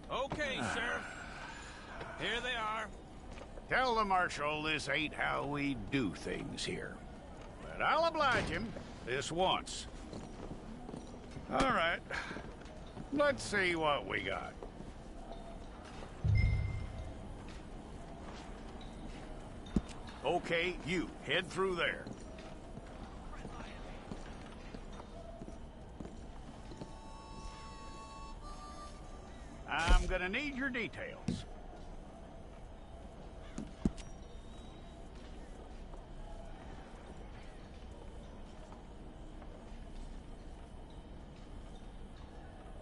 Okay, Sheriff. Here they are. Tell the Marshal this ain't how we do things here. But I'll oblige him this once. All right. Let's see what we got. Okay, you head through there. I'm gonna need your details.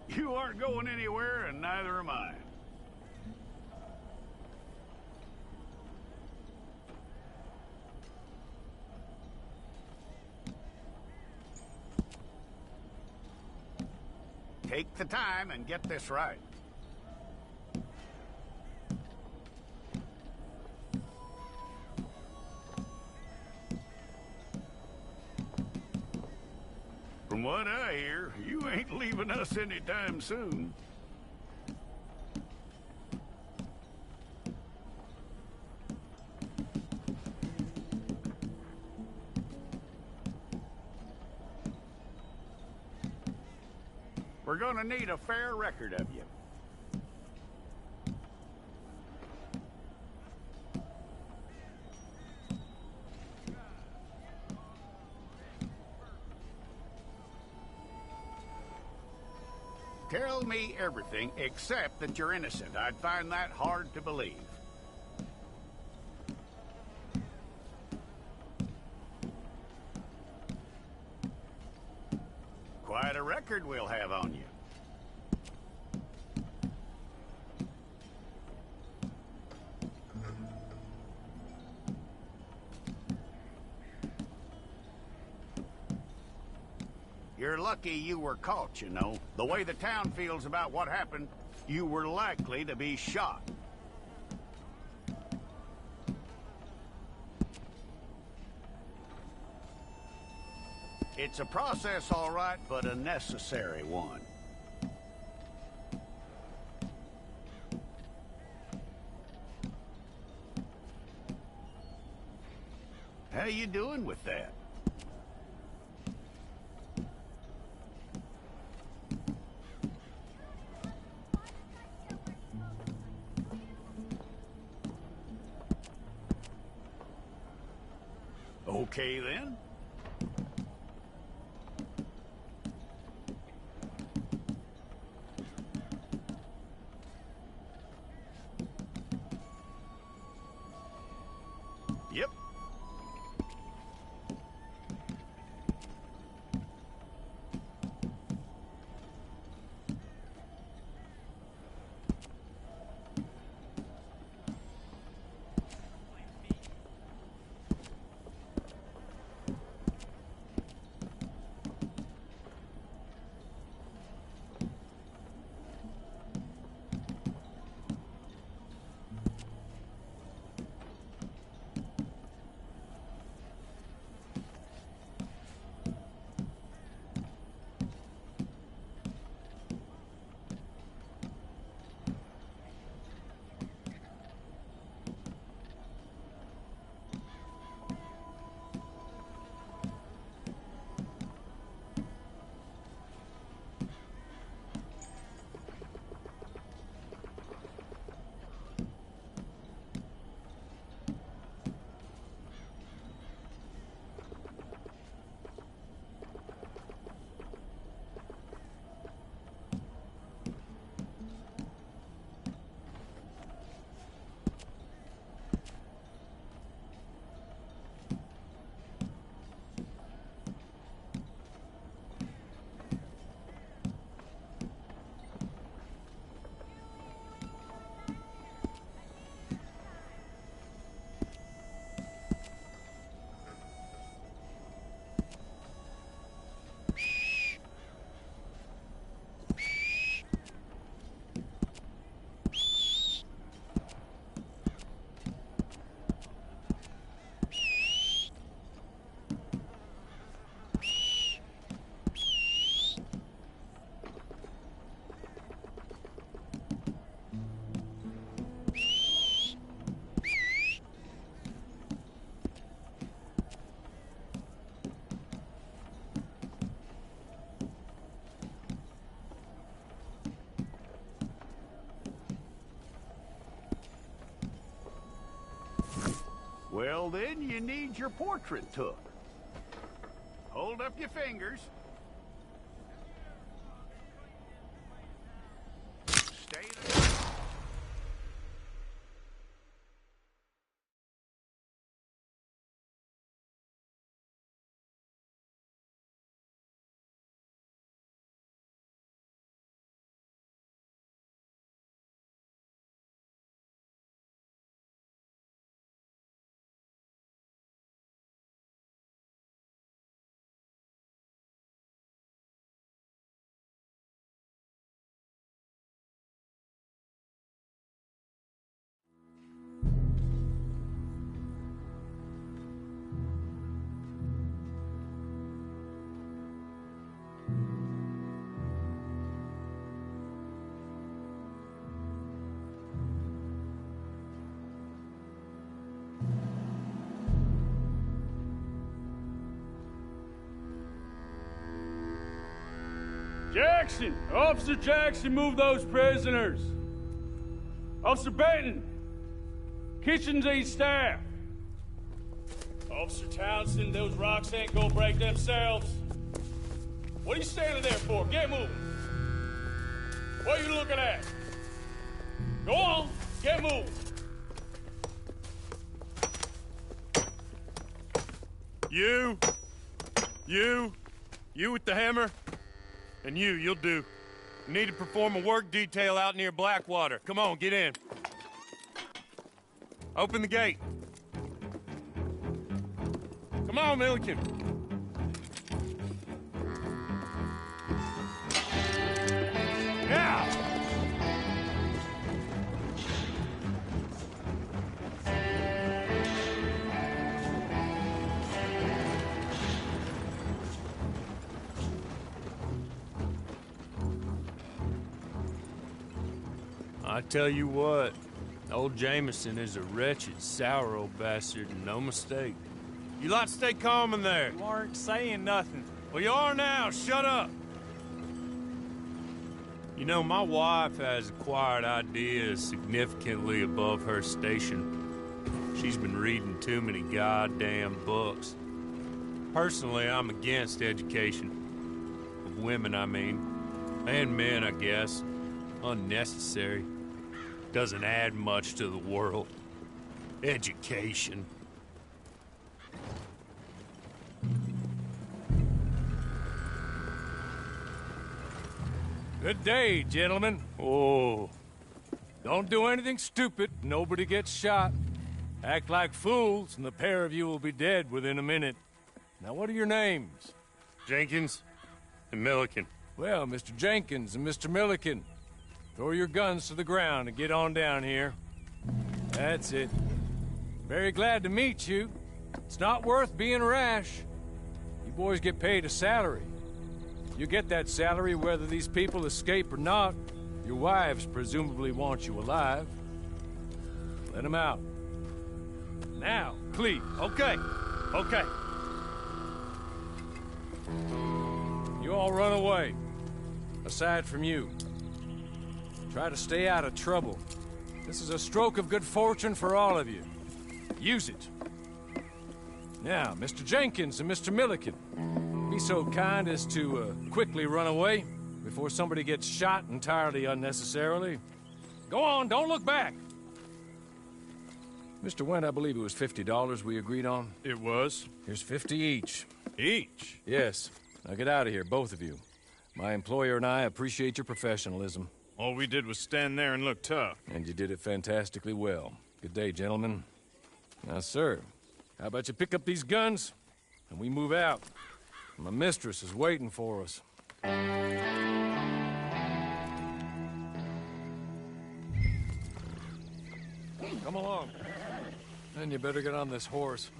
You aren't going anywhere, and neither am I. Take the time and get this right. From what I hear, you ain't leaving us anytime soon. We're gonna need a fair record of you. Tell me everything except that you're innocent. I'd find that hard to believe. Quite a record we'll have on you. You're lucky you were caught, you know. The way the town feels about what happened, you were likely to be shot. It's a process, all right, but a necessary one. How you doing with that? Okay, then. Yep. Well, then you need your portrait took. Hold up your fingers. Stay there. Jackson! Officer Jackson, move those prisoners! Officer Benton! Kitchens aid staff! Officer Townsend, those rocks ain't gonna break themselves. What are you standing there for? Get moving! What are you looking at? Go on, get moving! You with the hammer? And you'll do. You need to perform a work detail out near Blackwater. Come on, get in. Open the gate. Come on, Milliken. Yeah! I tell you what, old Jameson is a wretched, sour old bastard, and no mistake. You lot stay calm in there. You aren't saying nothing. Well, you are now. Shut up. You know, my wife has acquired ideas significantly above her station. She's been reading too many goddamn books. Personally, I'm against education. Of women, I mean. And men, I guess. Unnecessary. Doesn't add much to the world. Education. Good day, gentlemen. Oh. Don't do anything stupid. Nobody gets shot. Act like fools, and the pair of you will be dead within a minute. Now, what are your names? Jenkins and Milliken. Well, Mr. Jenkins and Mr. Milliken, throw your guns to the ground and get on down here. That's it. Very glad to meet you. It's not worth being rash. You boys get paid a salary. You get that salary whether these people escape or not. Your wives presumably want you alive. Let them out. Now, please. Okay. Okay. You all run away. Aside from you. Try to stay out of trouble. This is a stroke of good fortune for all of you. Use it. Now, Mr. Jenkins and Mr. Milliken, be so kind as to quickly run away before somebody gets shot entirely unnecessarily. Go on, don't look back. Mr. Wendt, I believe it was $50 we agreed on. It was. Here's 50 each. Each? Yes. Now get out of here, both of you. My employer and I appreciate your professionalism. All we did was stand there and look tough. And you did it fantastically well. Good day, gentlemen. Now, sir, how about you pick up these guns, and we move out? My mistress is waiting for us. Come along. Then you better get on this horse.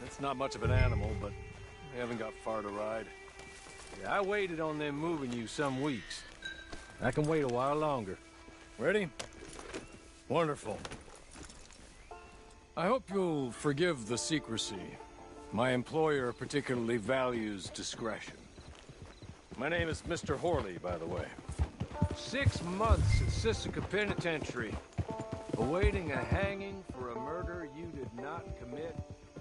It's not much of an animal, but we haven't got far to ride. Yeah, I waited on them moving you some weeks. I can wait a while longer. Ready? Wonderful. I hope you'll forgive the secrecy. My employer particularly values discretion. My name is Mr. Horley, by the way. 6 months at Sisika Penitentiary, awaiting a hanging for a murder you did not commit.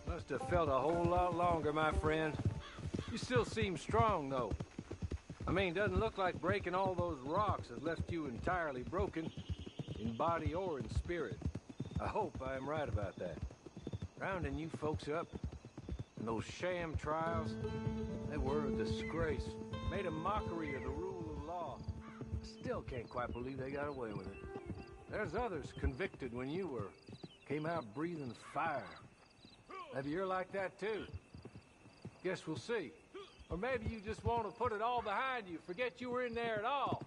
Must have felt a whole lot longer, my friend. You still seem strong, though. I mean, doesn't look like breaking all those rocks has left you entirely broken, in body or in spirit. I hope I am right about that. Rounding you folks up, and those sham trials, they were a disgrace. Made a mockery of the rule of law. Still can't quite believe they got away with it. There's others convicted when you were. Came out breathing fire. Maybe you're like that too. Guess we'll see. Or maybe you just want to put it all behind you, forget you were in there at all.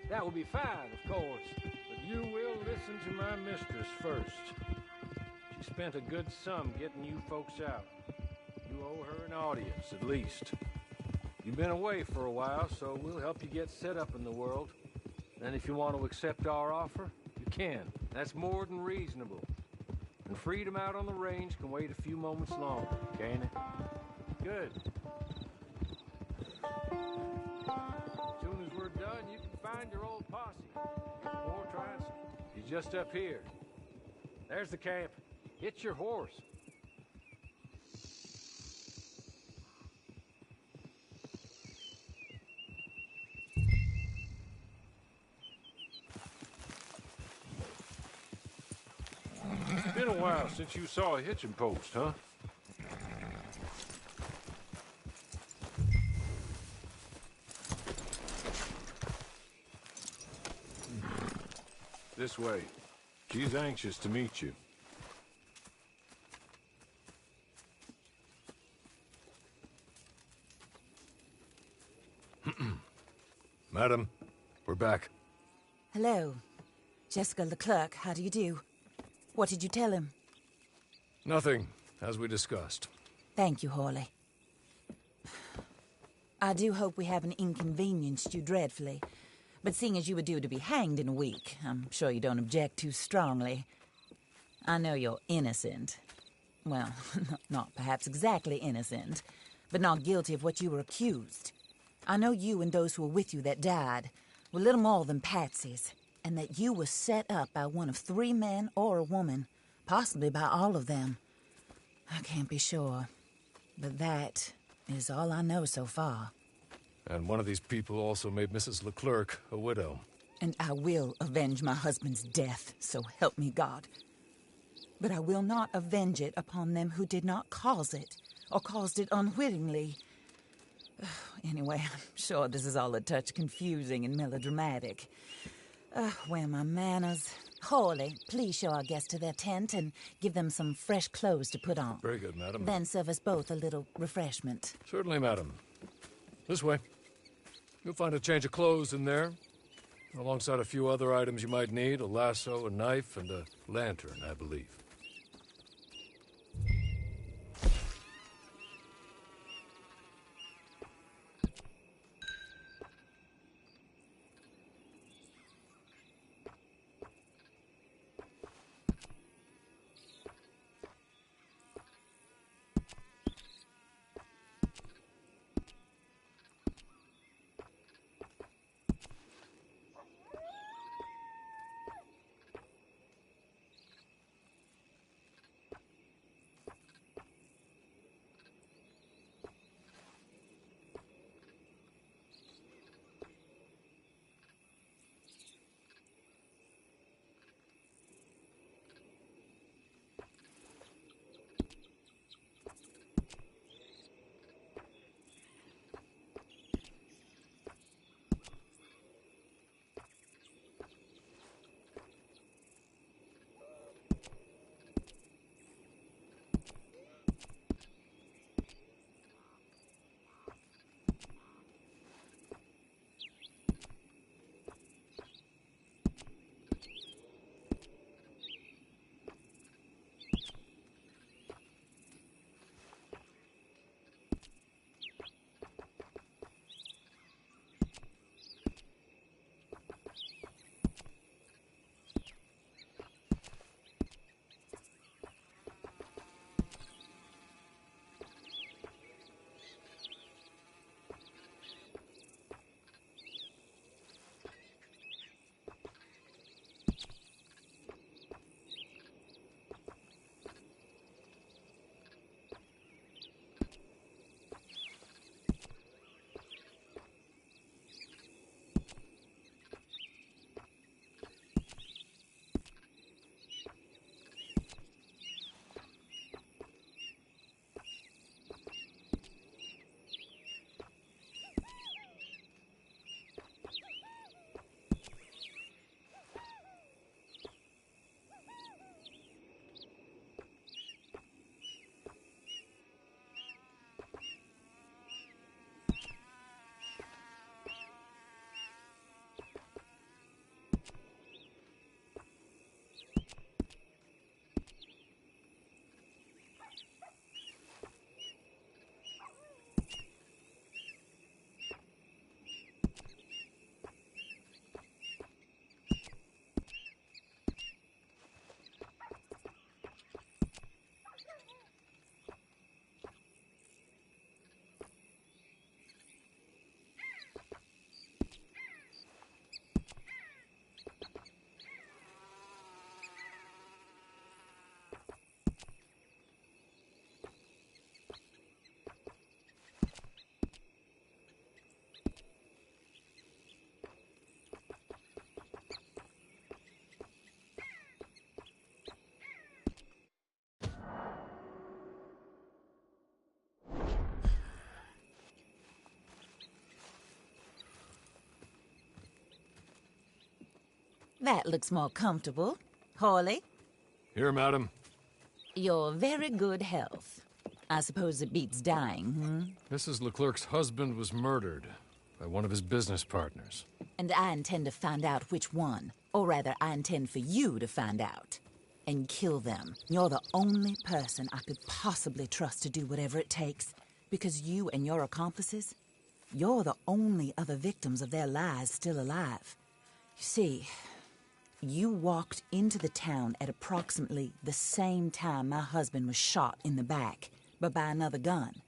That will be fine, of course. But you will listen to my mistress first. She spent a good sum getting you folks out. You owe her an audience, at least. You've been away for a while, so we'll help you get set up in the world. And if you want to accept our offer, you can. That's more than reasonable. And freedom out on the range can wait a few moments longer, can't it? Good. As soon as we're done, you can find your old posse. Or trying. He's just up here. There's the camp. Hit your horse. It's been a while since you saw a hitching post, huh? This way. She's anxious to meet you. Madam, we're back. Hello. Jessica Leclerc, how do you do? What did you tell him? Nothing, as we discussed. Thank you, Hawley. I do hope we haven't inconvenienced you dreadfully. But seeing as you were due to be hanged in a week, I'm sure you don't object too strongly. I know you're innocent. Well, not perhaps exactly innocent, but not guilty of what you were accused. I know you and those who were with you that died were little more than patsies, and that you were set up by one of 3 men or a woman, possibly by all of them. I can't be sure, but that is all I know so far. And one of these people also made Mrs. Leclerc a widow. And I will avenge my husband's death, so help me God. But I will not avenge it upon them who did not cause it, or caused it unwittingly. Anyway, I'm sure this is all a touch confusing and melodramatic. Where are my manners? Hawley, please show our guests to their tent and give them some fresh clothes to put on. Very good, madam. Then serve us both a little refreshment. Certainly, madam. This way. You'll find a change of clothes in there, alongside a few other items you might need, a lasso, a knife, and a lantern, I believe. That looks more comfortable. Hawley, Here, madam. your very good health. I suppose it beats dying, Mrs. Leclerc's husband was murdered by one of his business partners. And I intend to find out which one. Or rather, I intend for you to find out. And kill them. You're the only person I could possibly trust to do whatever it takes. Because you and your accomplices, you're the only other victims of their lies still alive. You see, you walked into the town at approximately the same time my husband was shot in the back, but by another gun,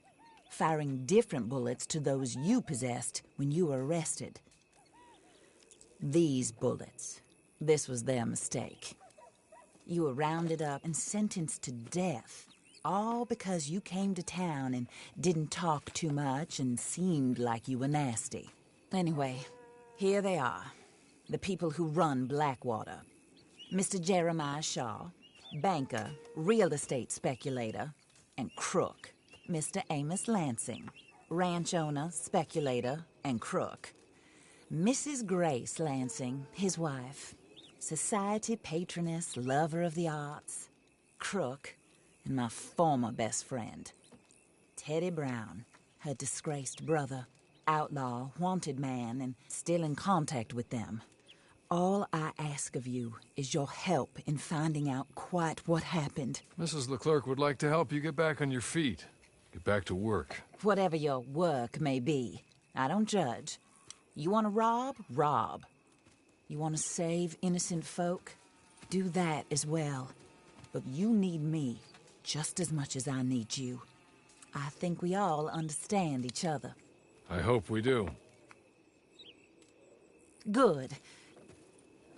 firing different bullets to those you possessed when you were arrested. These bullets, this was their mistake. You were rounded up and sentenced to death, all because you came to town and didn't talk too much and seemed like you were nasty. Anyway, here they are, the people who run Blackwater. Mr. Jeremiah Shaw, banker, real estate speculator, and crook. Mr. Amos Lansing, ranch owner, speculator, and crook. Mrs. Grace Lansing, his wife, society patroness, lover of the arts, crook, and my former best friend. Teddy Brown, her disgraced brother, outlaw, wanted man, and still in contact with them. All I ask of you is your help in finding out quite what happened. Mrs. Leclerc would like to help you get back on your feet. Get back to work. Whatever your work may be, I don't judge. You want to rob? Rob. You want to save innocent folk? Do that as well. But you need me just as much as I need you. I think we all understand each other. I hope we do. Good.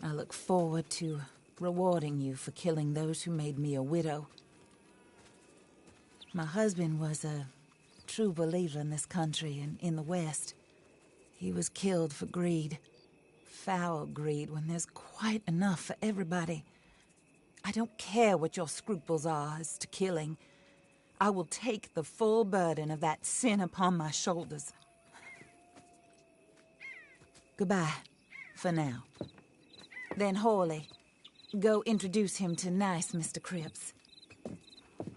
I look forward to rewarding you for killing those who made me a widow. My husband was a true believer in this country and in the West. He was killed for greed. Foul greed when there's quite enough for everybody. I don't care what your scruples are as to killing. I will take the full burden of that sin upon my shoulders. Goodbye, for now. Then Hawley, go introduce him to nice Mr. Cripps.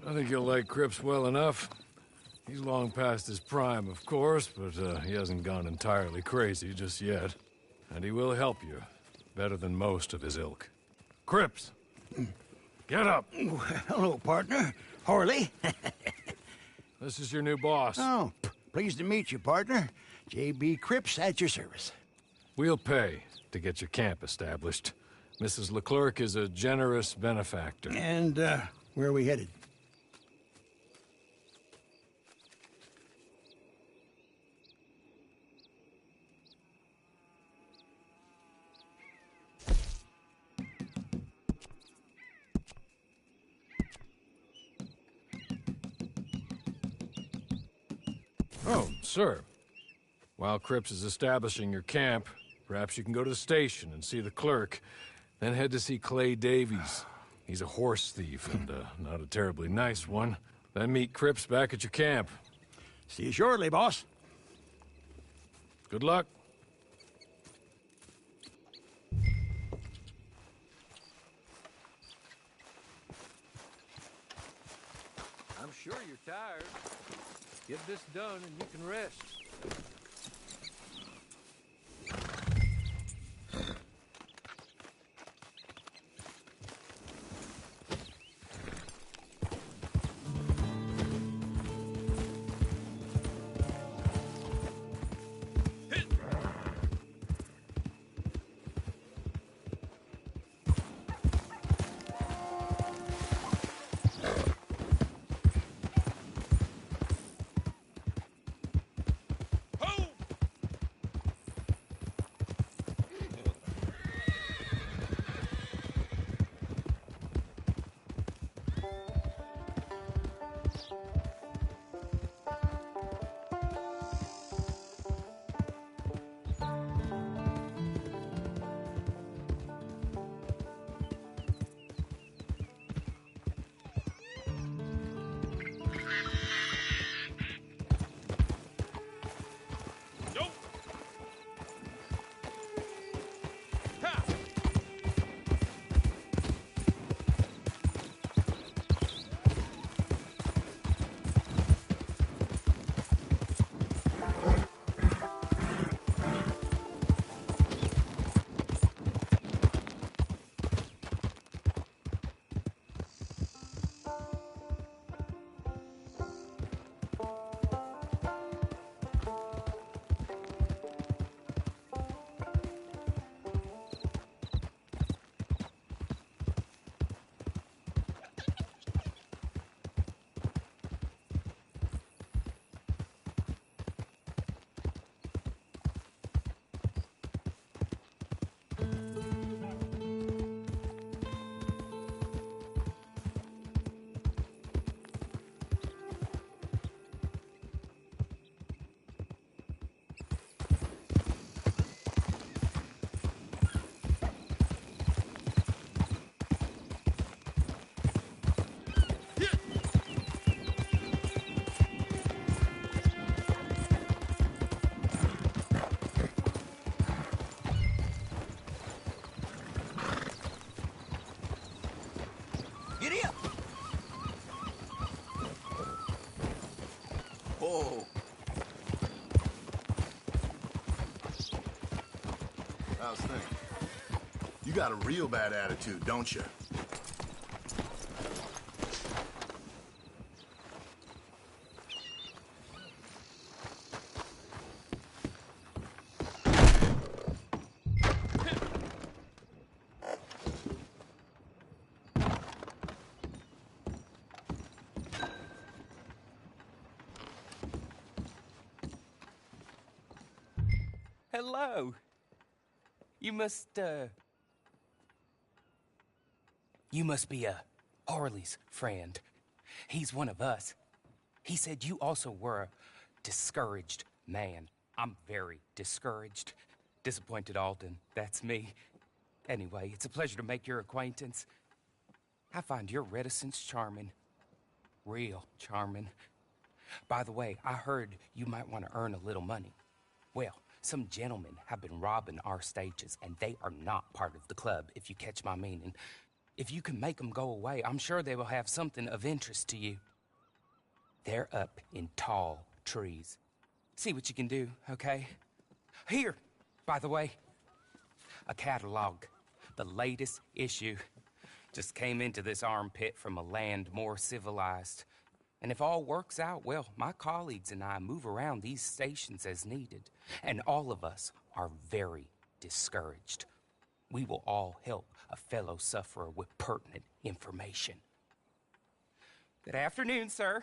I think you'll like Cripps well enough. He's long past his prime, of course, but he hasn't gone entirely crazy just yet. And he will help you, better than most of his ilk. Cripps! Get up! Hello, partner. Hawley. This is your new boss. Oh, pleased to meet you, partner. J.B. Cripps at your service. We'll pay to get your camp established. Mrs. Leclerc is a generous benefactor. And, where are we headed? Oh, sir. While Cripps is establishing your camp, perhaps you can go to the station and see the clerk, then head to see Clay Davies. He's a horse thief, and not a terribly nice one. Then meet Cripps back at your camp. See you shortly, boss. Good luck. I'm sure you're tired. Get this done and you can rest. How's things? You got a real bad attitude, don't you? Hello. You must be Harley's friend. He's one of us. He said you also were a discouraged man. I'm very discouraged. Disappointed Alden, that's me. Anyway, it's a pleasure to make your acquaintance. I find your reticence charming. Real charming. By the way, I heard you might want to earn a little money. Well, some gentlemen have been robbing our stages, and they are not part of the club, if you catch my meaning. If you can make them go away, I'm sure they will have something of interest to you. They're up in tall trees. See what you can do, okay? Here, by the way, a catalog. The latest issue. Just came into this armpit from a land more civilized. And if all works out, well, my colleagues and I move around these stations as needed. And all of us are very discouraged. We will all help a fellow sufferer with pertinent information. Good afternoon, sir.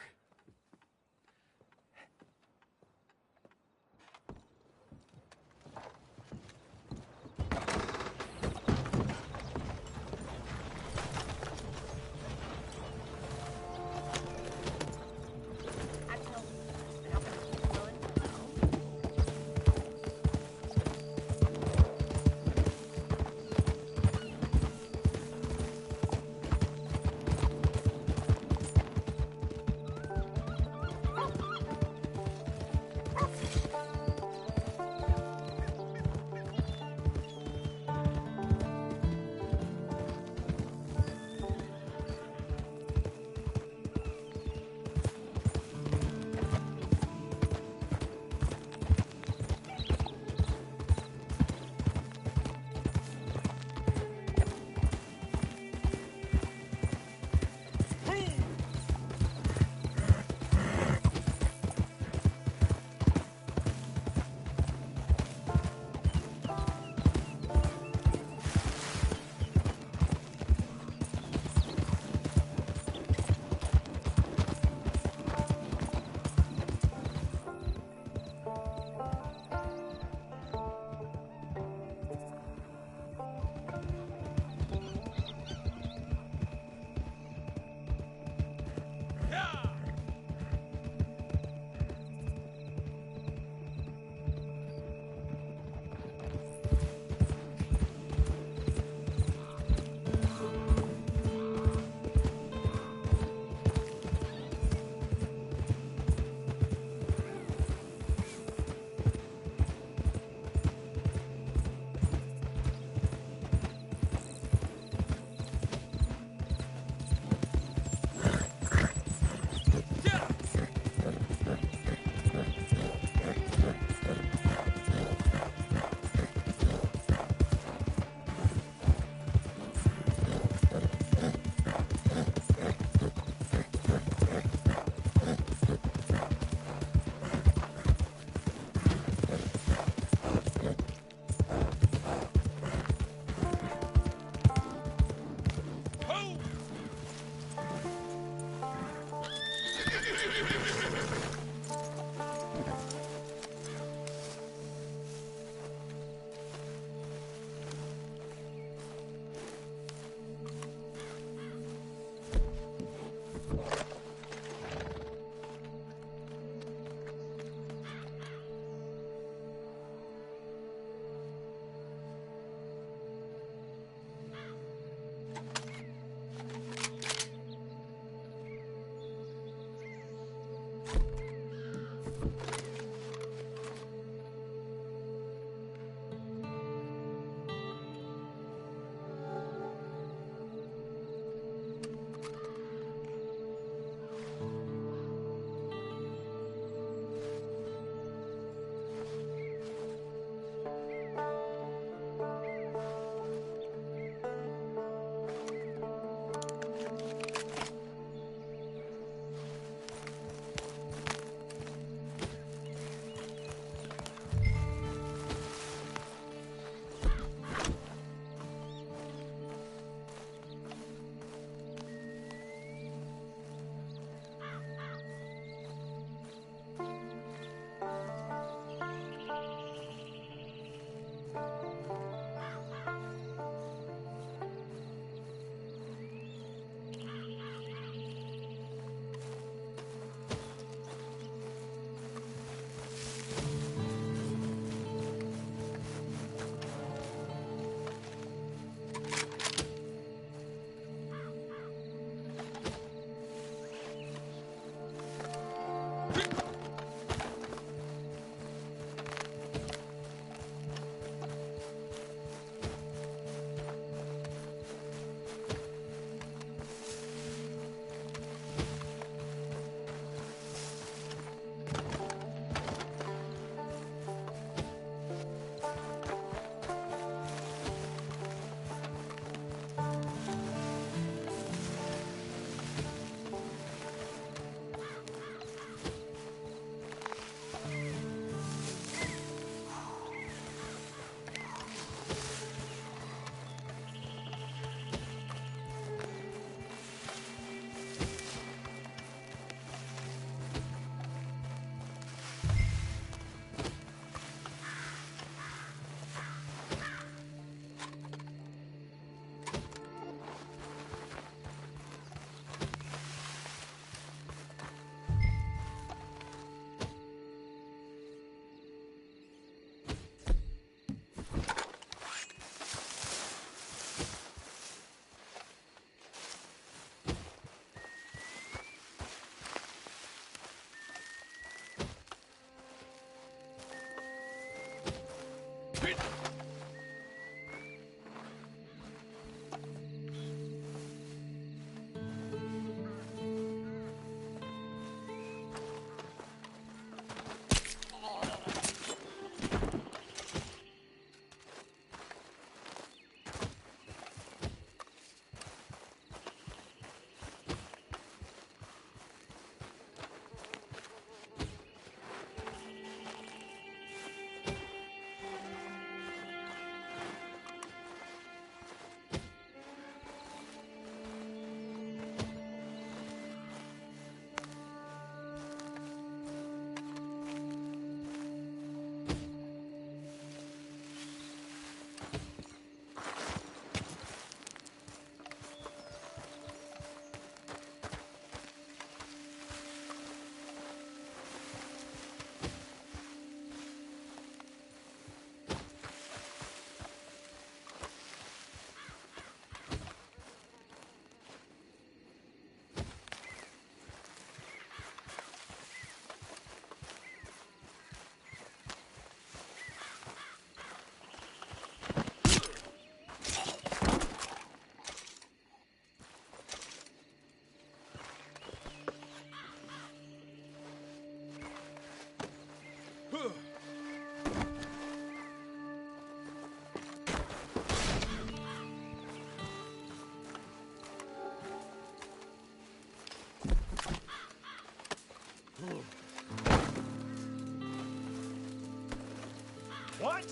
What?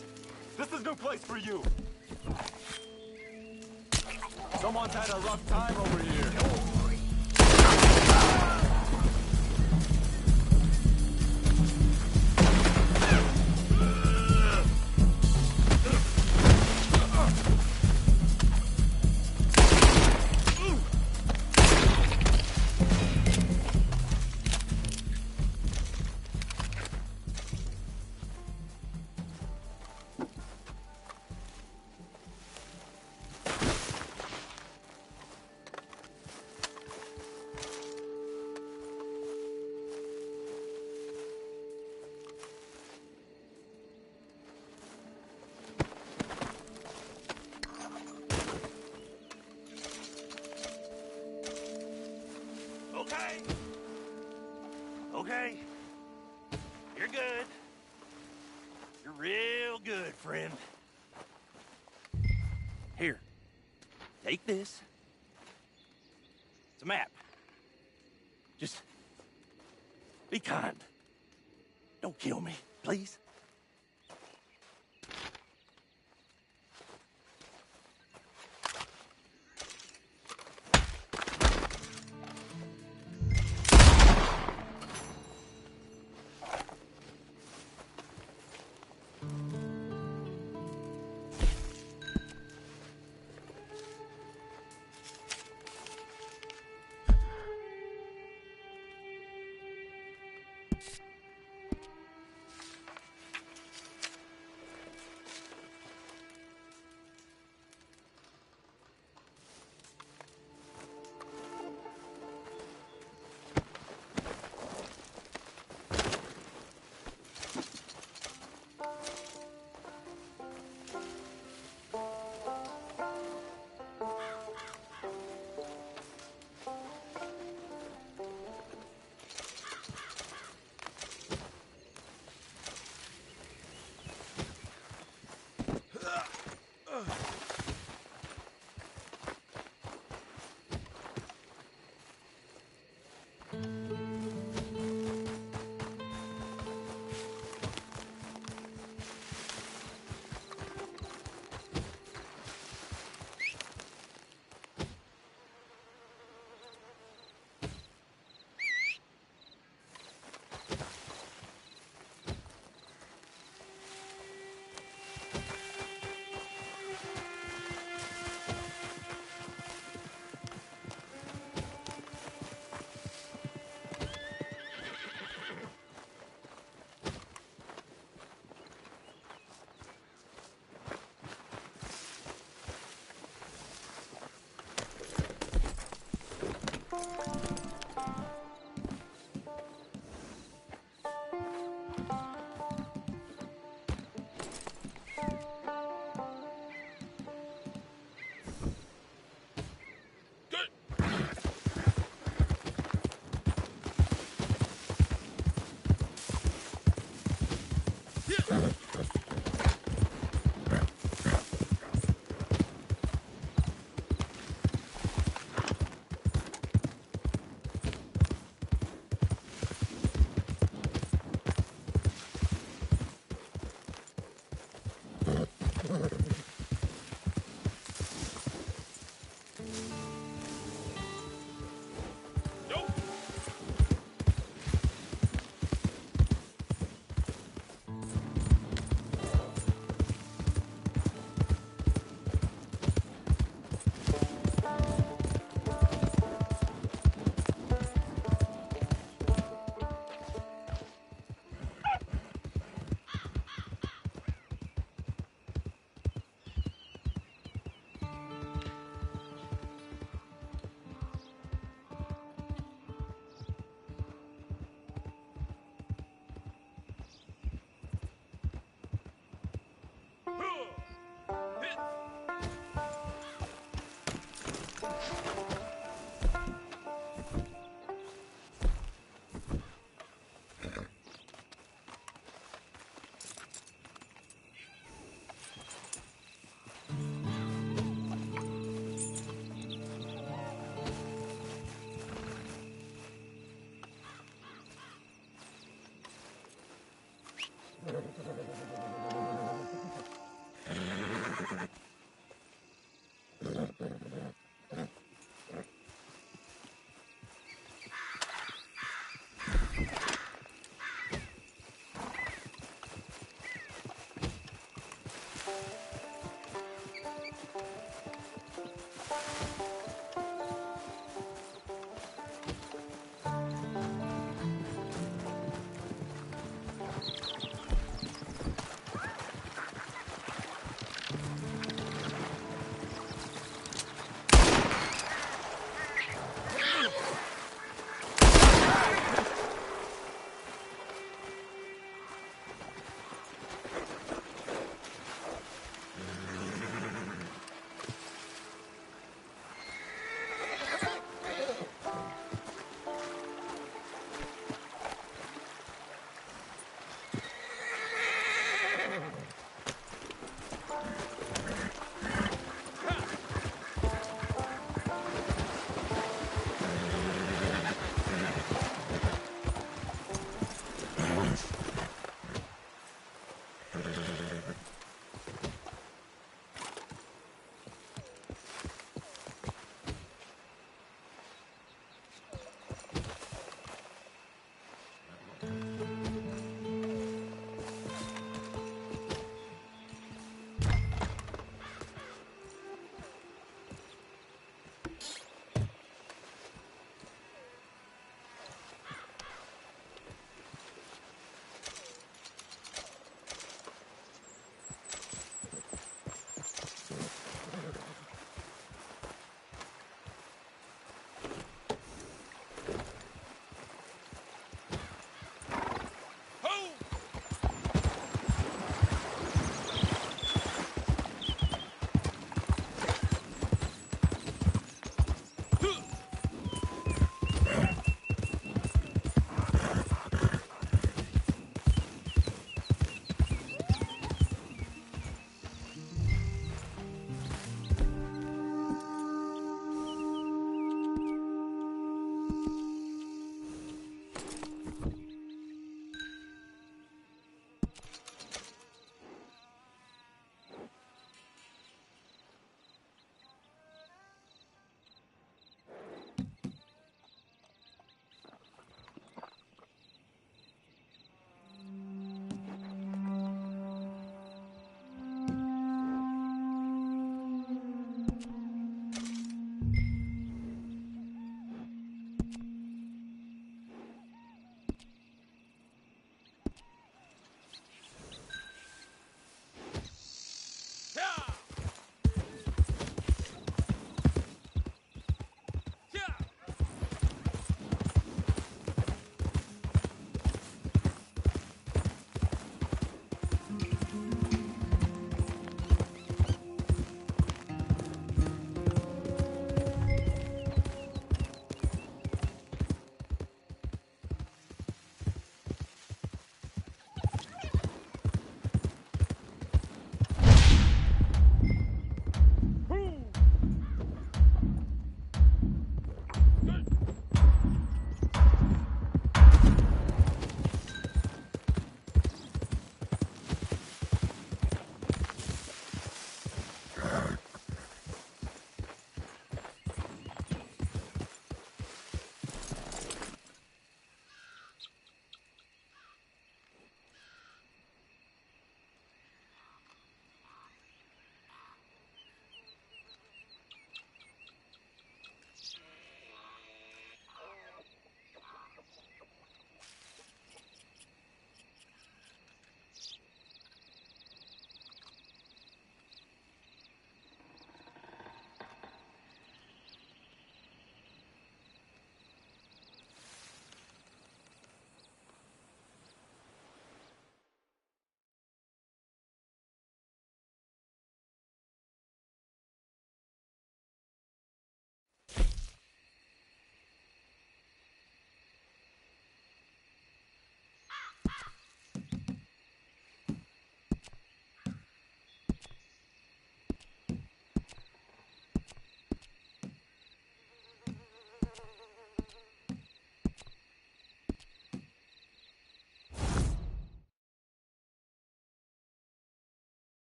This is no place for you. Someone's had a rough time over here. Okay. You're good. You're real good, friend. Here. Take this. It's a map. Just be kind. Don't kill me, please.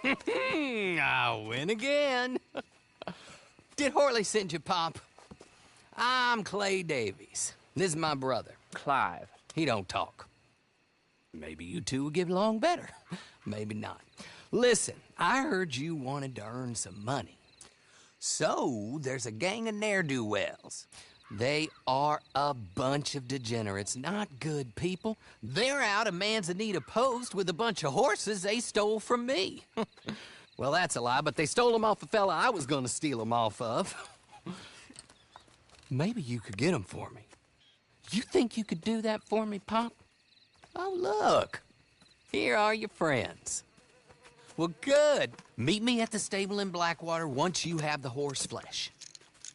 I win again. Did Horley send you, Pop? I'm Clay Davies. This is my brother, Clive. He don't talk. Maybe you two will get along better. Maybe not. Listen, I heard you wanted to earn some money. So, there's a gang of ne'er-do-wells. They are a bunch of degenerates, not good people. They're out of Manzanita Post with a bunch of horses they stole from me. Well, that's a lie, but they stole them off a fella I was gonna steal them off of. Maybe you could get them for me. You think you could do that for me, Pop? Oh, look. Here are your friends. Well, good. Meet me at the stable in Blackwater once you have the horse flesh.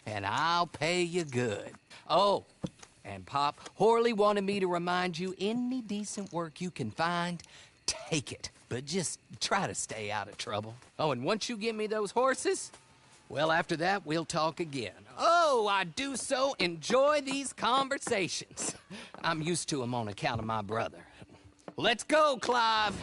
And I'll pay you good. Oh, and Pop, Horley wanted me to remind you, any decent work you can find, take it. But just try to stay out of trouble. Oh, and once you give me those horses, well, after that, we'll talk again. Oh, I do so enjoy these conversations. I'm used to them on account of my brother. Let's go, Clive.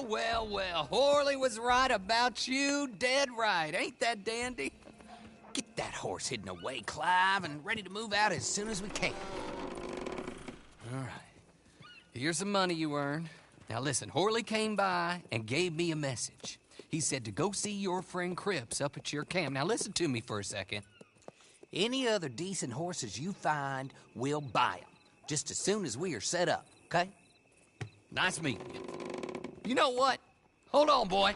Well. Horley was right about you, dead right. Ain't that dandy? Get that horse hidden away, Clive, and ready to move out as soon as we can. All right. Here's the money you earned. Now listen, Horley came by and gave me a message. He said to go see your friend Cripps up at your camp. Now listen to me for a second. Any other decent horses you find, we'll buy them. Just as soon as we are set up, okay? Nice meeting you. You know what? Hold on, boy.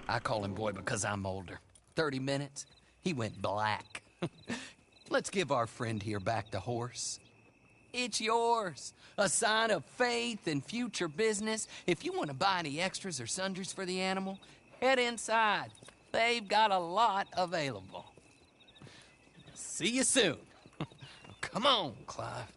I call him boy because I'm older. 30 minutes, he went black. Let's give our friend here back the horse. It's yours. A sign of faith and future business. If you want to buy any extras or sundries for the animal, head inside. They've got a lot available. See you soon. Come on, Clive.